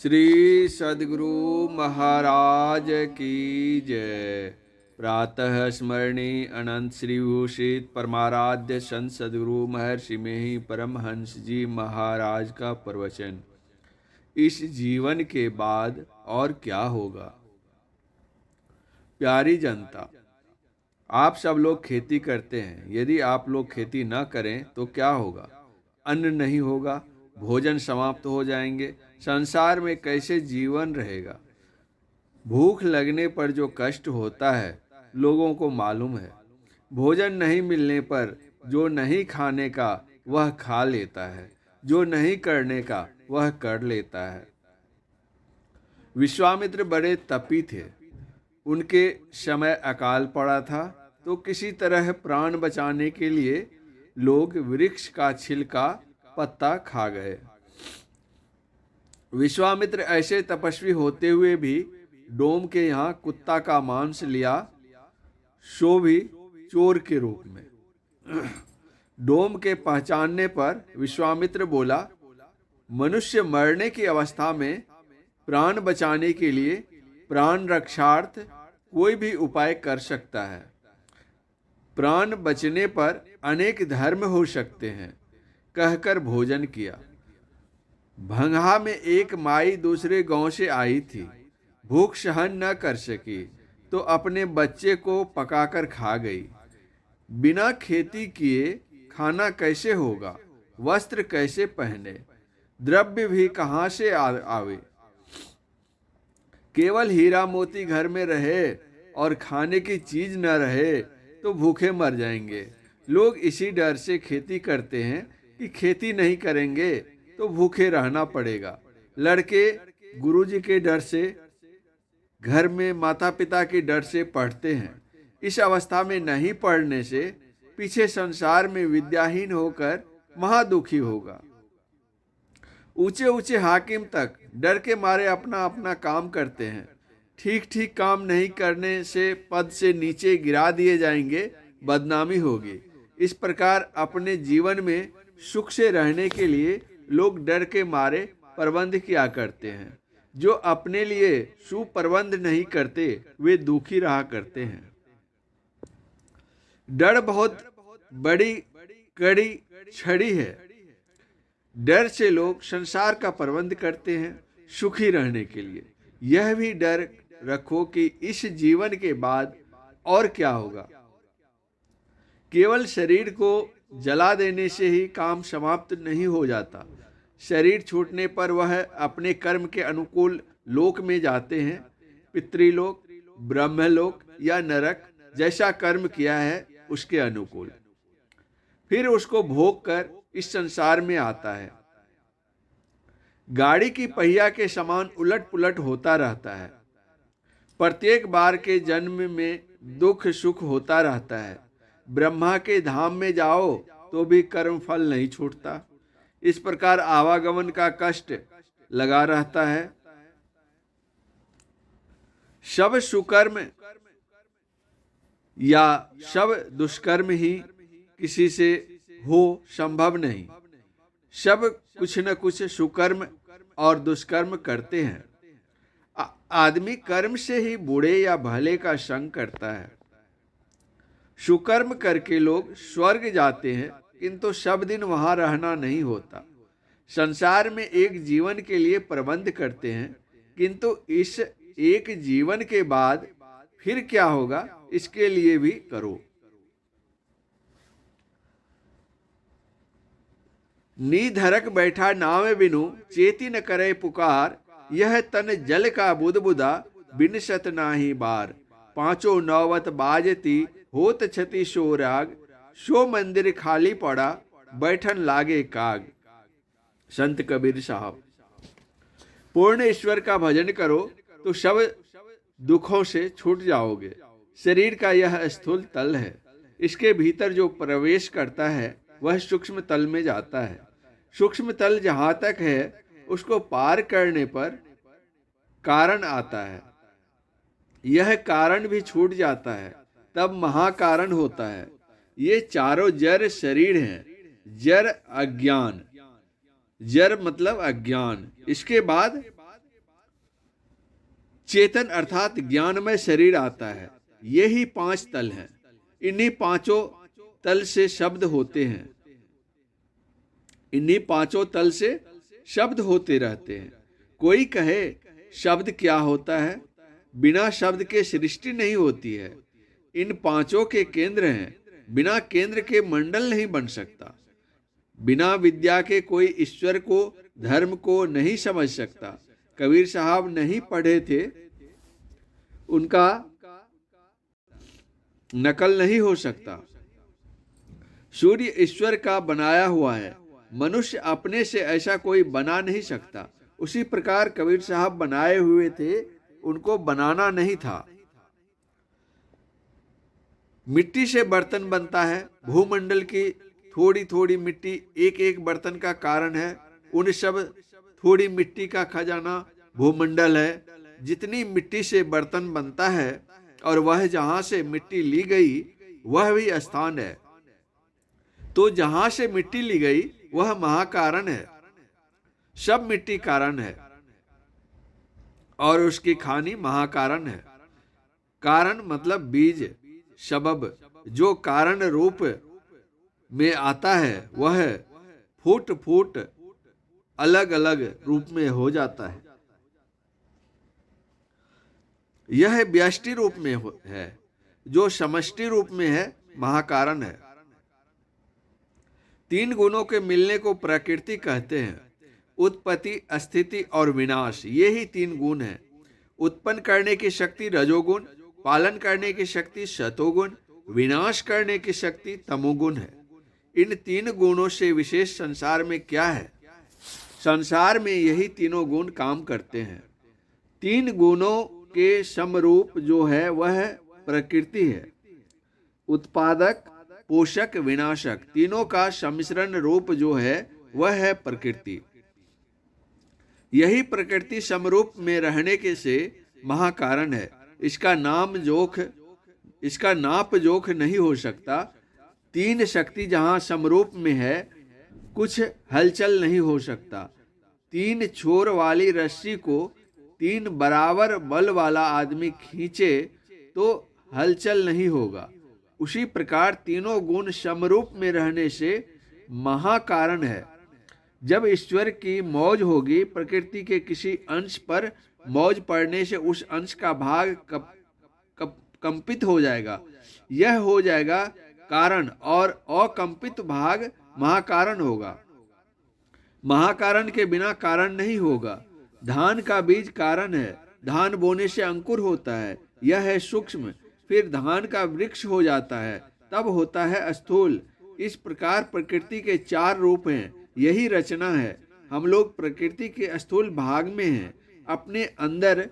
श्री सद्गुरु महाराज की जय। प्रातः स्मरणीय अनंत श्री भूषित परमाराध्य संत सद्गुरु महर्षि में ही परमहंस जी महाराज का प्रवचन। इस जीवन के बाद और क्या होगा। प्यारी जनता, आप सब लोग खेती करते हैं। यदि आप लोग खेती न करें तो क्या होगा। अन्न नहीं होगा, भोजन समाप्त हो जाएंगे। संसार में कैसे जीवन रहेगा। भूख लगने पर जो कष्ट होता है लोगों को मालूम है। भोजन नहीं मिलने पर जो नहीं खाने का वह खा लेता है, जो नहीं करने का वह कर लेता है। विश्वामित्र बड़े तपी थे। उनके समय अकाल पड़ा था तो किसी तरह प्राण बचाने के लिए लोग वृक्ष का छिलका पत्ता खा गए। विश्वामित्र ऐसे तपस्वी होते हुए भी डोम के यहाँ कुत्ता का मांस लिया, सो भी चोर के रूप में। डोम के पहचानने पर विश्वामित्र बोला, मनुष्य मरने की अवस्था में प्राण बचाने के लिए प्राण रक्षार्थ कोई भी उपाय कर सकता है। प्राण बचने पर अनेक धर्म हो सकते हैं, कहकर भोजन किया। भंगहा में एक माई दूसरे गांव से आई थी। भूख सहन न कर सकी तो अपने बच्चे को पकाकर खा गई। बिना खेती किए खाना कैसे होगा, वस्त्र कैसे पहने, द्रव्य भी कहाँ से आवे। केवल हीरा मोती घर में रहे और खाने की चीज न रहे तो भूखे मर जाएंगे। लोग इसी डर से खेती करते हैं कि खेती नहीं करेंगे तो भूखे रहना पड़ेगा। लड़के गुरुजी के डर से, घर में माता पिता के डर से पढ़ते हैं। इस अवस्था में नहीं पढ़ने से पीछे संसार में विद्याहीन होकर महादुखी होगा। ऊंचे ऊंचे हाकिम तक डर के मारे अपना अपना काम करते हैं। ठीक ठीक काम नहीं करने से पद से नीचे गिरा दिए जाएंगे, बदनामी होगी। इस प्रकार अपने जीवन में सुख से रहने के लिए लोग डर के मारे प्रबंध किया करते हैं। जो अपने लिए सुप्रबंध नहीं करते वे दुखी रहा करते हैं। डर बहुत बड़ी कड़ी छड़ी है। डर से लोग संसार का प्रबंध करते हैं सुखी रहने के लिए। यह भी डर रखो कि इस जीवन के बाद और क्या होगा। केवल शरीर को जला देने से ही काम समाप्त नहीं हो जाता। शरीर छूटने पर वह अपने कर्म के अनुकूल लोक में जाते हैं। पितृलोक, ब्रह्मलोक या नरक, जैसा कर्म किया है उसके अनुकूल। फिर उसको भोग कर इस संसार में आता है। गाड़ी की पहिया के समान उलट पुलट होता रहता है। प्रत्येक बार के जन्म में दुख सुख होता रहता है। ब्रह्मा के धाम में जाओ तो भी कर्म फल नहीं छूटता। इस प्रकार आवागमन का कष्ट लगा रहता है। सब सुकर्म या सब दुष्कर्म ही किसी से हो संभव नहीं। सब कुछ न कुछ सुकर्म और दुष्कर्म करते हैं। आदमी कर्म से ही बुरे या भले का संग करता है। सुकर्म करके लोग स्वर्ग जाते हैं, किंतु सब दिन वहां रहना नहीं होता। संसार में एक जीवन के लिए प्रबंध करते हैं, किंतु इस एक जीवन के बाद फिर क्या होगा इसके लिए भी करो। नीधरक बैठा नाव बिनु चेती न करे पुकार। यह तन जल का बुदबुदा बिनसत नाही बार। पांचों नौवत बाजती होत छति सो राग। सो मंदिर खाली पड़ा बैठन लागे काग। संत कबीर साहब। पूर्ण ईश्वर का भजन करो तो सब दुखों से छूट जाओगे। शरीर का यह स्थूल तल है। इसके भीतर जो प्रवेश करता है वह सूक्ष्म तल में जाता है। सूक्ष्म तल जहां तक है उसको पार करने पर कारण आता है। यह कारण भी छूट जाता है, तब महाकारण होता है। ये चारों जड़ शरीर हैं। जड़ अज्ञान, जड़ मतलब अज्ञान। इसके बाद चेतन अर्थात ज्ञानमय शरीर आता है। यही 5 तल हैं। इन्हीं 5 तल से शब्द होते हैं। इन्हीं 5 तल से शब्द होते रहते हैं। कोई कहे शब्द क्या होता है? बिना शब्द के सृष्टि नहीं होती है। इन 5 के केंद्र हैं। बिना केंद्र के मंडल नहीं बन सकता। बिना विद्या के कोई ईश्वर को, धर्म को नहीं समझ सकता। कबीर साहब नहीं पढ़े थे, उनका नकल नहीं हो सकता। सूर्य ईश्वर का बनाया हुआ है। मनुष्य अपने से ऐसा कोई बना नहीं सकता। उसी प्रकार कबीर साहब बनाए हुए थे, उनको बनाना नहीं था। मिट्टी से बर्तन बनता है। भूमंडल की थोड़ी थोड़ी मिट्टी एक एक बर्तन का कारण है। उन सब थोड़ी मिट्टी का खजाना भूमंडल है। जितनी मिट्टी से बर्तन बनता है और वह जहां से मिट्टी ली गई वह भी स्थान है। तो जहां से मिट्टी ली गई वह महाकारण है। सब मिट्टी कारण है और उसकी खानी महाकारण है। कारण मतलब बीज, सबब। जो कारण रूप में आता है वह फूट फूट अलग अलग रूप में हो जाता है। यह व्यष्टि रूप में है। जो समष्टि रूप में है महाकारण है। 3 गुणों के मिलने को प्रकृति कहते हैं। उत्पत्ति, स्थिति और विनाश, ये ही 3 गुण हैं। उत्पन्न करने की शक्ति रजोगुण, पालन करने की शक्ति सतोगुण, विनाश करने की शक्ति तमोगुण है। इन 3 गुणों से विशेष संसार में क्या है? संसार में यही तीनों गुण काम करते हैं। 3 गुणों के समरूप जो है वह प्रकृति है। उत्पादक, पोषक, विनाशक, तीनों का सम्मिश्रण रूप जो है वह है प्रकृति। यही प्रकृति समरूप में रहने के से महाकारण है। इसका नाप जोख नहीं हो सकता। 3 शक्ति जहां समरूप में है कुछ हलचल नहीं हो सकता। 3 छोर वाली रस्सी को 3 बराबर बल वाला आदमी खींचे तो हलचल नहीं होगा। उसी प्रकार तीनों गुण समरूप में रहने से महाकारण है। जब ईश्वर की मौज होगी, प्रकृति के किसी अंश पर मौज पड़ने से उस अंश का भाग कंपित हो जाएगा। यह हो जाएगा कारण और अकंपित भाग महाकारण होगा। महाकारण के बिना कारण नहीं होगा। धान का बीज कारण है। धान बोने से अंकुर होता है, यह है सूक्ष्म। फिर धान का वृक्ष हो जाता है, तब होता है स्थूल। इस प्रकार प्रकृति के 4 रूप हैं, यही रचना है। हम लोग प्रकृति के स्थूल भाग में हैं। अपने अंदर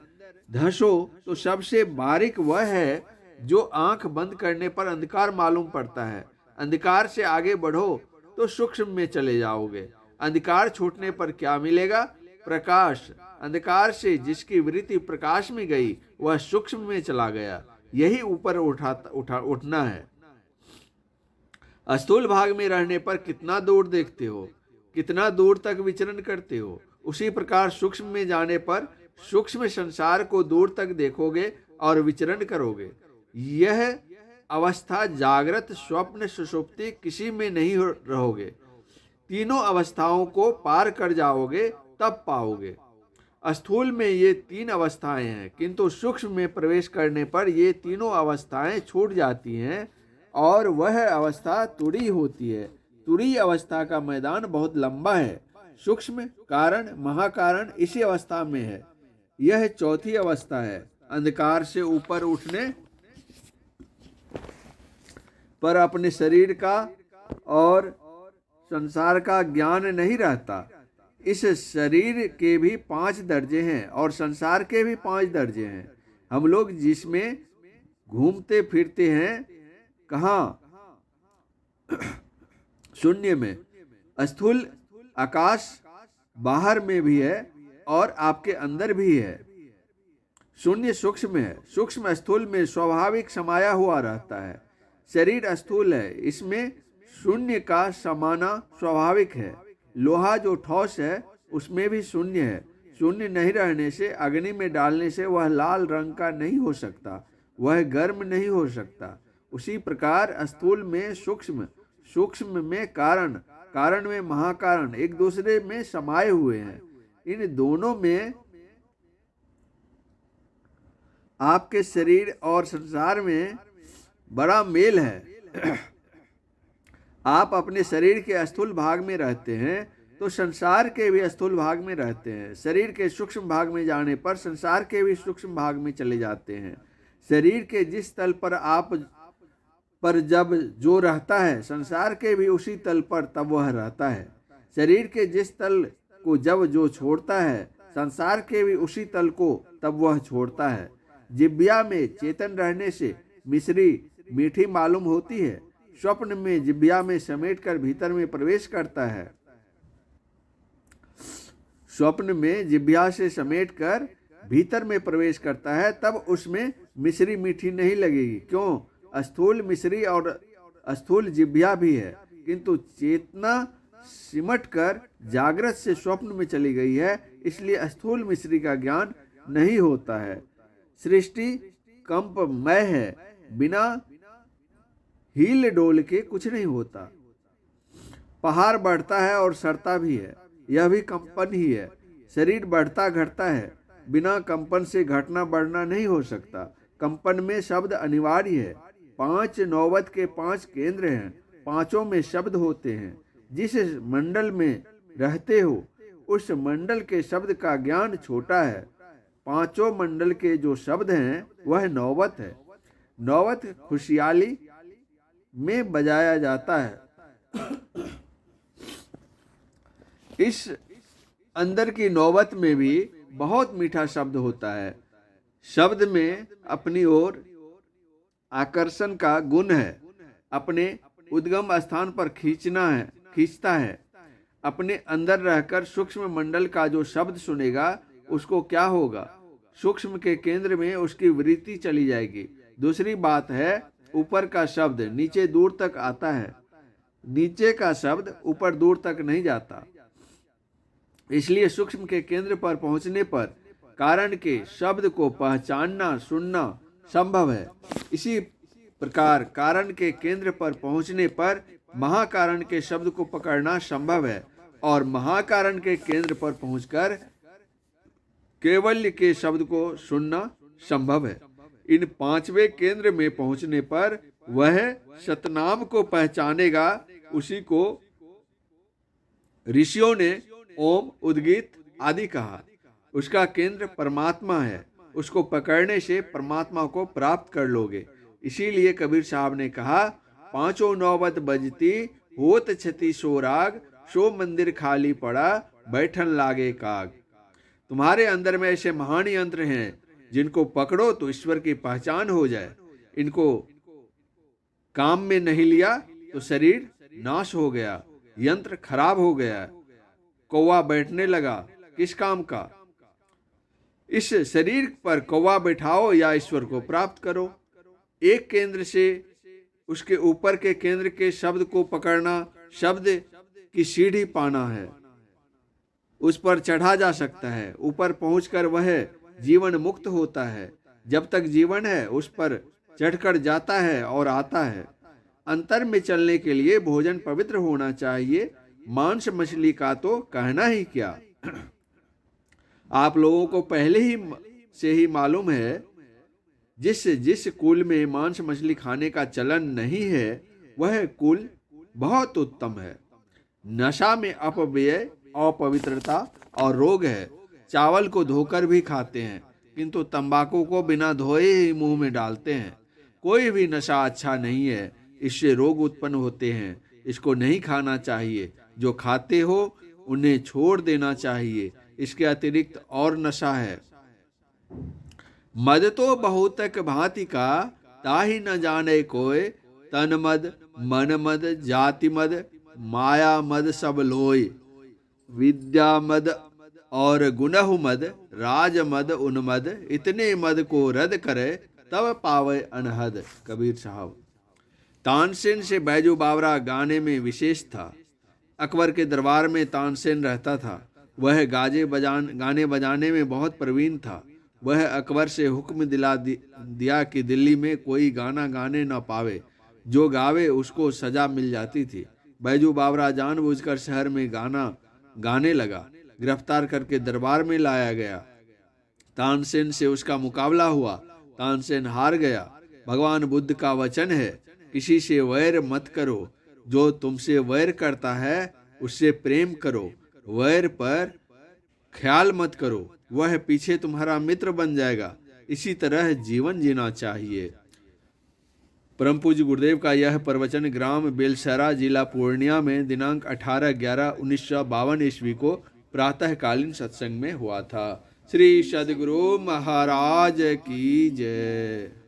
धंसो तो सबसे बारीक वह है जो आंख बंद करने पर अंधकार मालूम पड़ता है। अंधकार से आगे बढ़ो तो सूक्ष्म में चले जाओगे। अंधकार छूटने पर क्या मिलेगा? प्रकाश। अंधकार से जिसकी वृत्ति प्रकाश में गई वह सूक्ष्म में चला गया। यही ऊपर उठना है। स्थूल भाग में रहने पर कितना दूर देखते हो, कितना दूर तक विचरण करते हो। उसी प्रकार सूक्ष्म में जाने पर सूक्ष्म संसार को दूर तक देखोगे और विचरण करोगे। यह अवस्था जागृत, स्वप्न, सुषुप्ति किसी में नहीं रहोगे। तीनों अवस्थाओं को पार कर जाओगे तब पाओगे। स्थूल में ये 3 अवस्थाएं हैं, किंतु सूक्ष्म में प्रवेश करने पर ये तीनों अवस्थाएं छूट जाती हैं और वह अवस्था तुरी होती है। तुरी अवस्था का मैदान बहुत लंबा है। सूक्ष्म, कारण, महाकारण इसी अवस्था में है। यह चौथी अवस्था है। अंधकार से ऊपर उठने पर अपने शरीर का और संसार का ज्ञान नहीं रहता। इस शरीर के भी 5 दर्जे हैं और संसार के भी 5 दर्जे हैं। हम लोग जिसमें घूमते फिरते हैं, कहाँ? शून्य में। स्थूल आकाश बाहर में भी है और आपके अंदर भी है। शून्य सूक्ष्म है। सूक्ष्म स्थूल में स्वाभाविक समाया हुआ रहता है। शरीर स्थूल है, इसमें शून्य का समाना स्वाभाविक है। लोहा जो ठोस है उसमें भी शून्य है। शून्य नहीं रहने से, अग्नि में डालने से वह लाल रंग का नहीं हो सकता, वह गर्म नहीं हो सकता। उसी प्रकार स्थूल में सूक्ष्म, सूक्ष्म में कारण, कारण में महाकारण एक दूसरे में समाये हुए हैं। इन दोनों में आपके शरीर और संसार में बड़ा मेल है। आप अपने शरीर के स्थूल भाग में रहते हैं तो संसार के भी स्थूल भाग में रहते हैं। शरीर के सूक्ष्म भाग में जाने पर संसार के भी सूक्ष्म भाग में चले जाते हैं। शरीर के जिस तल पर आप पर जब जो रहता है, संसार के भी उसी तल पर तब वह रहता है। शरीर के जिस तल को जब जो छोड़ता है, संसार के भी उसी तल को तब वह छोड़ता है। जिह्वा में चेतन रहने से मिश्री मीठी मालूम होती है। स्वप्न में जिह्वा में समेटकर भीतर में प्रवेश करता है। स्वप्न में जिह्वा से समेटकर भीतर में प्रवेश करता है, तब उसमें मिश्री मीठी नहीं लगेगी। क्यों? स्थूल मिश्री और स्थूल जिह्वा भी है, किंतु चेतना सिमट कर जागृत से स्वप्न में चली गई है, इसलिए स्थूल मिश्री का ज्ञान नहीं होता है। सृष्टि कंपमय है, बिना हील डोल के कुछ नहीं होता। पहाड़ बढ़ता है और सड़ता भी है, यह भी कंपन ही है। शरीर बढ़ता घटता है, बिना कंपन से घटना बढ़ना नहीं हो सकता। कंपन में शब्द अनिवार्य है। 5 नौबत के 5 केंद्र हैं, पांचों में शब्द होते हैं। जिस मंडल में रहते हो उस मंडल के शब्द का ज्ञान छोटा है। पांचों मंडल के जो शब्द हैं वह नौबत है। नौबत खुशहाली में बजाया जाता है। इस अंदर की नौबत में भी बहुत मीठा शब्द होता है। शब्द में अपनी ओर आकर्षण का गुण है, अपने उद्गम स्थान पर खींचता है। अपने अंदर रहकर सूक्ष्म मंडल का जो शब्द सुनेगा उसको क्या होगा? सूक्ष्म के केंद्र में उसकी वृत्ति चली जाएगी। दूसरी बात है, ऊपर का शब्द नीचे दूर तक आता है, नीचे का शब्द ऊपर दूर तक नहीं जाता। इसलिए सूक्ष्म के केंद्र पर पहुंचने पर कारण के शब्द को पहचानना सुनना संभव है। इसी प्रकार कारण के केंद्र पर पहुंचने पर महाकारण के शब्द को पकड़ना संभव है और महाकारण के केंद्र पर पहुंचकर केवल्य के शब्द को सुनना संभव है। इन 5वें केंद्र में पहुंचने पर वह सतनाम को पहचानेगा। उसी को ऋषियों ने ओम, उद्गीत आदि कहा। उसका केंद्र परमात्मा है। उसको पकड़ने से परमात्मा को प्राप्त कर लोगे। इसीलिए कबीर साहब ने कहा, 5 नौबत बजती होत छति सोराग, सो मंदिर खाली पड़ा बैठन लागे काग। तुम्हारे अंदर में ऐसे महान यंत्र हैं जिनको पकड़ो तो ईश्वर की पहचान हो जाए। इनको काम में नहीं लिया तो शरीर नाश हो गया, यंत्र खराब हो गया, कौवा बैठने लगा, किस काम का? इस शरीर पर कौवा बैठाओ या ईश्वर को प्राप्त करो। एक केंद्र से उसके ऊपर के केंद्र के शब्द को पकड़ना, शब्द की सीढ़ी पाना है। उस पर चढ़ा जा सकता है, ऊपर पहुंचकर वह जीवन मुक्त होता है। जब तक जीवन है उस पर चढ़कर जाता है और आता है। अंतर में चलने के लिए भोजन पवित्र होना चाहिए, मांस मछली का तो कहना ही क्या। आप लोगों को पहले ही से ही मालूम है, जिस कुल में मांस मछली खाने का चलन नहीं है वह कुल बहुत उत्तम है। नशा में अपव्यय, अपवित्रता और रोग है। चावल को धोकर भी खाते हैं किंतु तंबाकू को बिना धोए ही मुंह में डालते हैं। कोई भी नशा अच्छा नहीं है, इससे रोग उत्पन्न होते हैं। इसको नहीं खाना चाहिए। जो खाते हो उन्हें छोड़ देना चाहिए। इसके अतिरिक्त और नशा है। मद तो बहुतक भांति का, ताहि न जाने कोय। तन मद, मन मद, जाति मद, माया मद सब लोय। विद्या मद और गुणहु मद, राज मद उन्मद। इतने मद को रद करे तब पावे अनहद। कबीर साहब। तानसेन से बैजू बावरा गाने में विशेष था। अकबर के दरबार में तानसेन रहता था। वह गाने बजाने में बहुत प्रवीण था। वह अकबर से हुक्म दिया कि दिल्ली में कोई गाना गाने न पावे, जो गावे उसको सजा मिल जाती थी। बैजू बावरा जानबूझकर शहर में गाना गाने लगा। गिरफ्तार करके दरबार में लाया गया। तानसेन से उसका मुकाबला हुआ। तानसेन हार गया। भगवान बुद्ध का वचन है, किसी से वैर मत करो, जो तुमसे वैर करता है उससे प्रेम करो। वैर पर ख्याल मत करो, वह पीछे तुम्हारा मित्र बन जाएगा। इसी तरह जीवन जीना चाहिए। परम पूज्य गुरुदेव का यह प्रवचन ग्राम बेलसरा, जिला पूर्णिया में दिनांक 18/11/1952 ईस्वी को प्रातःकालीन सत्संग में हुआ था। श्री सद्गुरु महाराज की जय।